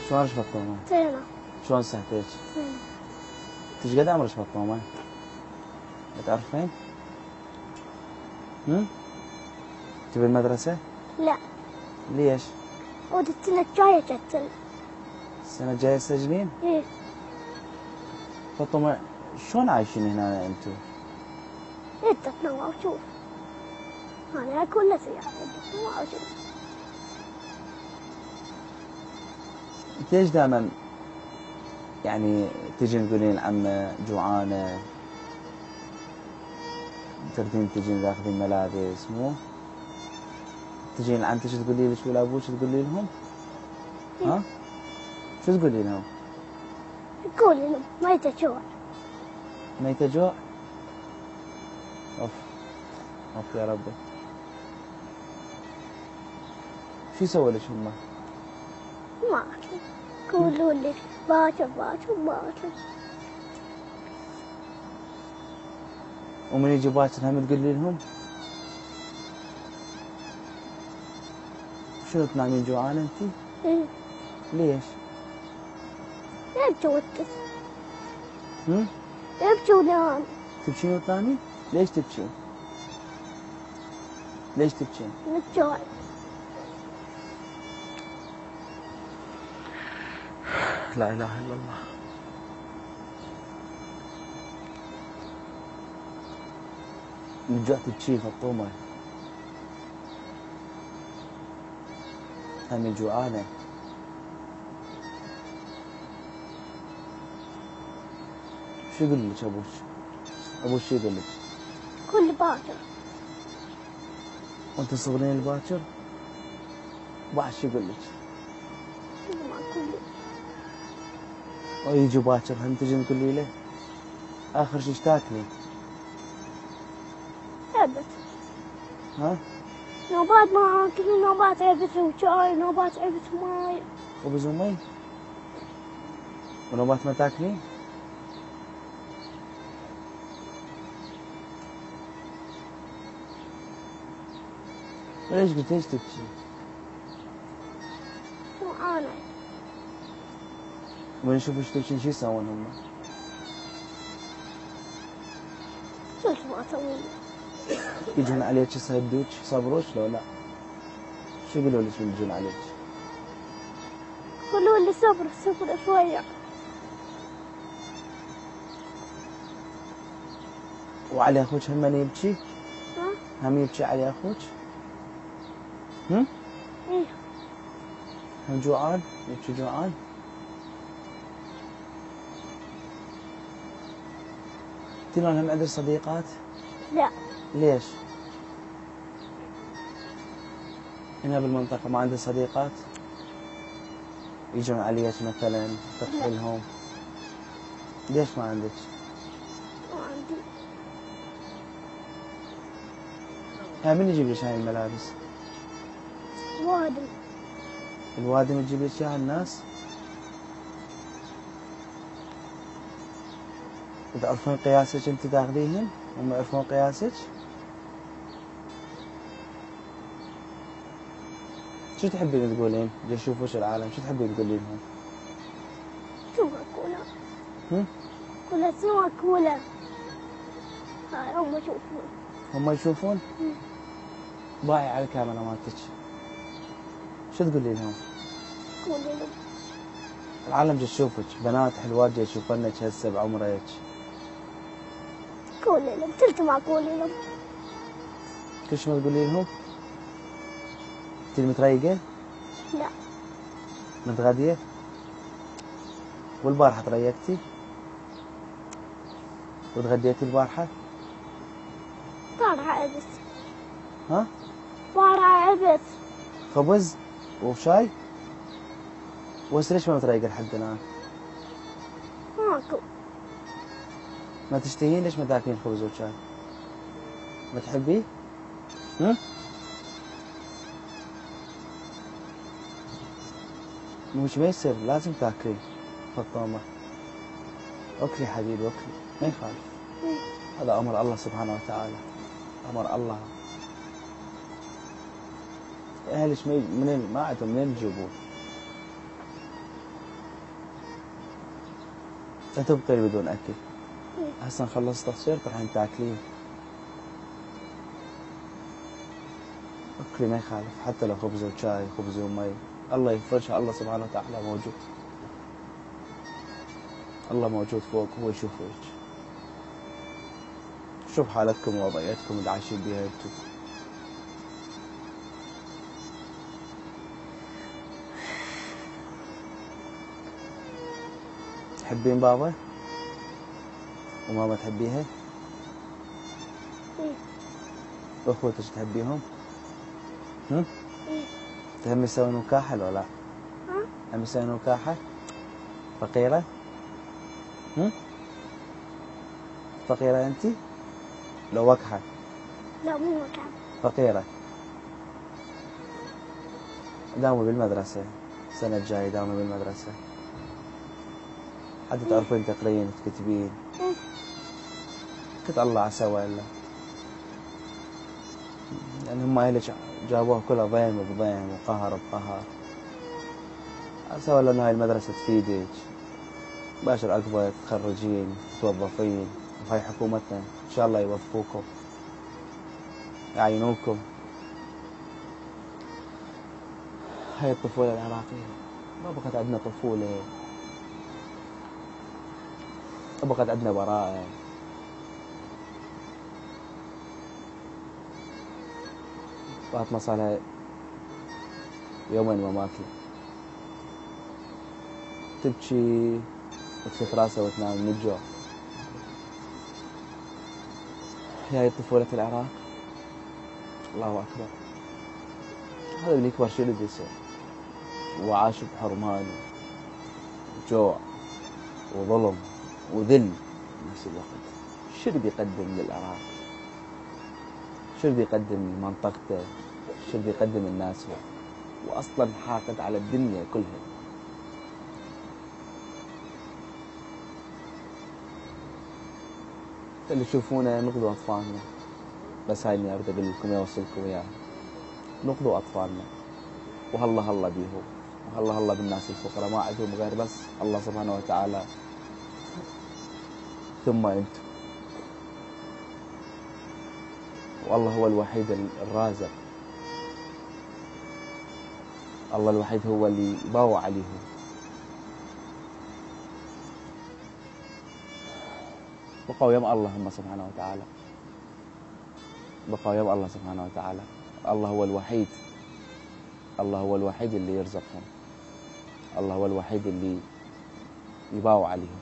شلون رش فطومة؟ زينة. شلون صحتك؟ زينة. انت قد عمرك فطومة؟ تعرفين؟ تبي المدرسة؟ لا. ليش؟ ودي السنة الجاية جت. السنة الجاية تسجلين؟ ايه. فطومة شلون عايشين هنا انتم؟ انت تنوع وشوف. انا كل سيارة انت تنوع وشوف. انت ليش دائما يعني تجين تقولين العمة جوعانة، تردين تجين تاخذين ملابس مو؟ تجين لعمتك تقولي لك ولا ابوك تقولي لهم؟ ها؟ شو تقولي لهم؟ قولي لهم ميتة جوع. ميتة جوع؟ اوف اوف يا ربي. شو يسووا لك هم؟ ما أعرف. قولوا لي باكر باكر باكر. ومن يجي باكر هم تقولي لهم؟ شنو تنامين جوعانة انتي؟ ايه. ليش؟ يبكي وتس. هم؟ يبكي ونام. تبكين وتنامين؟ ليش تبكين؟ ليش تبكين؟ من الجوع. لا اله الا الله. من الجوع تبكي فطومة. هم جوعانة. شو يقول لك ابوك؟ ابوك شو يقول لك؟ كل باكر. وانت صغرين الباكر؟ بعد شو يقول لك؟ ما كل. ويجي باكر هم تجي تقولي له؟ اخر شي ايش تاكلين؟ عبث. ها؟ نوبات ما اكل، نوبات عبث وشاي، نوبات عبث وماي. خبز ومي؟ ونوبات ما تاكلين؟ ليش قلت ليش تبكي؟ جوعانة. ومن يشوفوا ايش تبكين شو يسوون هم؟ شو ما اسوي؟ يجون عليك يصيدوك يصبروك لو لا؟ شو يقولوا لك من يجون عليك؟ قولوا لي صبر صبر شوية. وعلي اخوك هم من يبكي؟ ها؟ هم يبكي علي اخوك؟ هم؟ ايه. هم جوعان؟ يبكي جوعان؟ تنون هم عندك صديقات؟ لا. ليش؟ هنا بالمنطقة ما عندك صديقات؟ يجون عليك مثلا تفتحي لهم؟ ليش ما عندك؟ ما عندي. ها من يجيب لك هاي الملابس؟ وادم. الوادم تجيب لك اياها الناس؟ تعرفون قياسك انت تاخذيهن؟ هم يعرفون قياسك؟ شو تحبين تقولين؟ يشوفوش العالم، شو تحبين تقولين لهم؟ شو كولا. هم؟ كولا سوا كولا. هاي هم يشوفون. هم يشوفون؟ باعي على الكاميرا مالتك. شو تقولي لهم؟ قولي لهم. العالم جا تشوفك، بنات حلوات جا يشوفنك هسه بعمرك. قولي لهم تلت ما قولي لهم. كل شي ما تقولي لهم؟ انتي متريقة؟ لا. متغدية؟ والبارحة تريقتي؟ وتغديتي البارحة؟ بارحة عبث. ها؟ بارحة عبث. خبز وشاي؟ وهسه ليش ما متريقة لحد الآن؟ ماكو. ما تشتهين ليش ما تاكلين خبز وشاي؟ ما تحبيه؟ هم؟ مش ما يصير لازم تاكلين فطومة. اكلي حبيبي اكلي ما يخالف. هذا امر الله سبحانه وتعالى، امر الله. اهلك منين ما عندهم منين يجيبون؟ لا تبقين بدون أكل. إيه. هسه نخلص تصوير راح تاكلين. أكلي ما يخالف، حتى لو خبز وشاي خبز ومي، الله يفرجها، الله سبحانه وتعالى موجود. الله موجود فوق، هو يشوفك. شوف حالتكم ووضعيتكم اللي عايشين بيها انتم. تحبين بابا؟ وماما تحبيها؟ إيه. واخوتك تحبيهم؟ هم؟ إيه. تهمي تسوين وكاحة ولا لا؟ ها؟ تهمي تسوين وكاحة؟ فقيرة؟ هم؟ فقيرة انتي؟ لو وكحة؟ لا مو وكعب. فقيرة. داومي بالمدرسة، السنة الجاية داومي بالمدرسة حتى تعرفين تقرين تكتبين. إيه. تطلع سوا إلا يعني هم أهلك جابوها كلها ضيم بضيم وقهر بقهر. سوا لأنه هاي المدرسة تفيدك، باشر عقبة تتخرجين تتوظفين، وهاي حكومتنا إن شاء الله يوظفوكم يعينوكم. هاي الطفولة العراقية، ما بقت عندنا طفولة، ما بقت عندنا براءة. فاطمة صار يومين ما ماكلة، تبكي وتلف راسها وتنام من الجوع. هاي طفولة العراق. الله أكبر. هذا اللي يكبر شو اللي بيصير، وعاش بحرمان وجوع وظلم وذل بنفس الوقت. شو اللي بيقدم للعراق؟ شو اللي بيقدم لمنطقته؟ شو اللي بيقدم الناس؟ وأصلا حاقد على الدنيا كلها. اللي تشوفونه نقذوا أطفالنا، بس هاي اللي أريد أقول لكم يوصلكم إياها، نقذوا أطفالنا، وهلا هلا بيهم، وهلا هلا بالناس الفقراء ما عندهم غير بس الله سبحانه وتعالى ثم أنتم. والله هو الوحيد الرازق، الله الوحيد هو اللي باوع عليهم. بقوا يم الله هم سبحانه وتعالى، بقوا يم الله سبحانه وتعالى. الله هو الوحيد، الله هو الوحيد اللي يرزقهم، الله هو الوحيد اللي يباوع عليهم.